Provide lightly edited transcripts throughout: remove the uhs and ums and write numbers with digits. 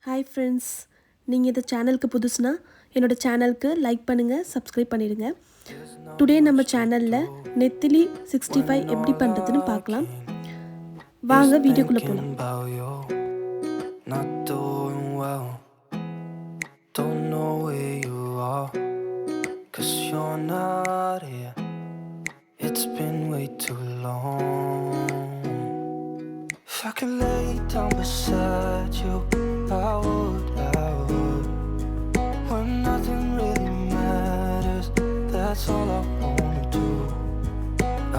Hi friends, நீங்கள் இந்த சேனலுக்கு புதுசுனா என்னோட சேனலுக்கு லைக் பண்ணுங்கள், சப்ஸ்கிரைப் பண்ணிடுங்க. டுடே நம்ம சேனலில் நெத்திலி 65 எப்படி பண்ணுறதுன்னு பார்க்கலாம். வாங்க வீடியோக்குள்ளே போகலாம். It's been way too long. If I could lay down beside you, I would. When nothing really matters, that's all I wanna do.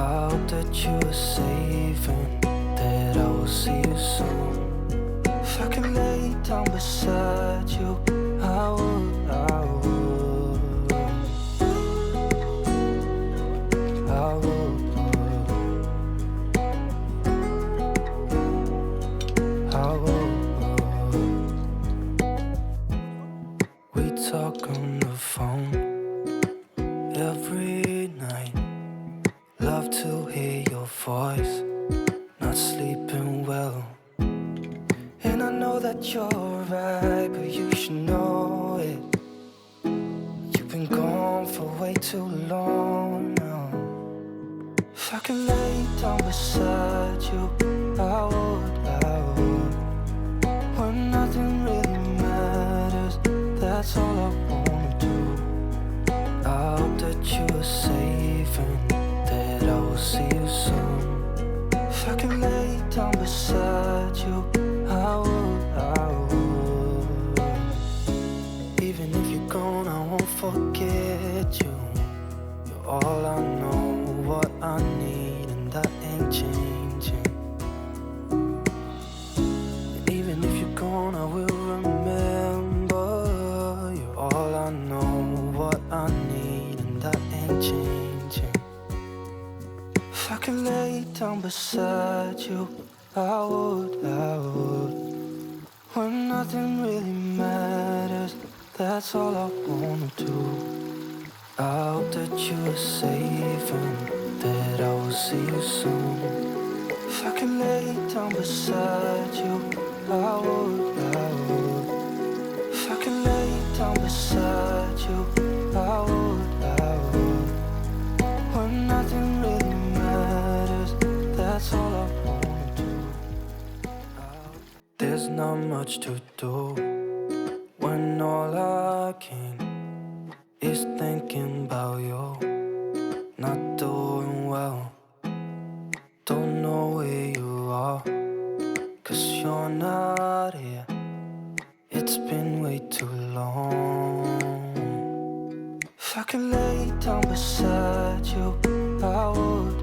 I hope that you are safe and that I will see you soon. If I could lay down beside you, I would. Talk on the phone every night. Love to hear your voice. Not sleeping well, and I know that you're right, but you should know it. You've been gone for way too long now. If I could lay down beside you, I would. When nothing really matters, that's all I wanna do. I hope that you are safe and that I will see you soon. If I can lay down beside you, I would. Even if you're gone, I won't forget you. You're all I know, what I need, and that ain't changing. And even if you're gone, I will remember. All I know, what I need, and that ain't changing. If I could lay down beside you, I would. When nothing really matters, that's all I wanna do. I hope that you are safe and that I will see you soon. If I could lay down beside you, I would. If I could lay down beside you, I would. When nothing really matters, that's all I wanna do. There's not much to do when all I can is thinking about you. Not doing well, don't know where you are, 'cause you're not here. It's been way too long. If I could lay down beside you, I would.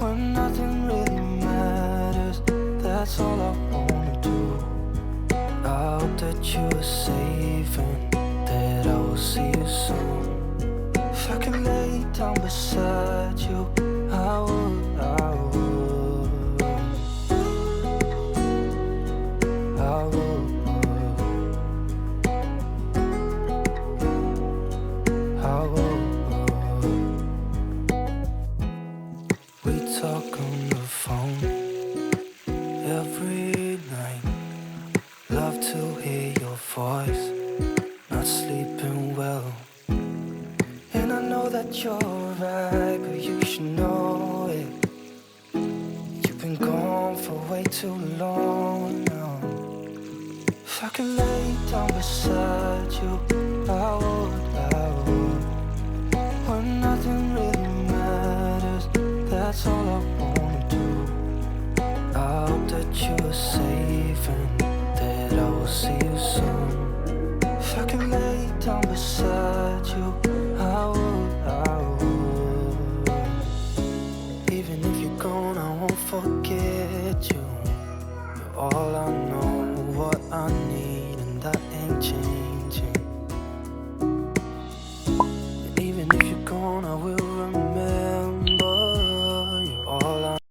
When nothing really matters, that's all I wanna do. I hope that you are safe and that I will see you soon. If I could lay down beside you, I would. We talk on the phone every night. Love to hear your voice. Not sleeping well, and I know that you're right, but you should know it. You've been gone for way too long now. If I could lay down beside you, I would. When nothing really matters, that's all I wanna do. I hope that you are safe and that I will see you soon. If I can lay down beside you,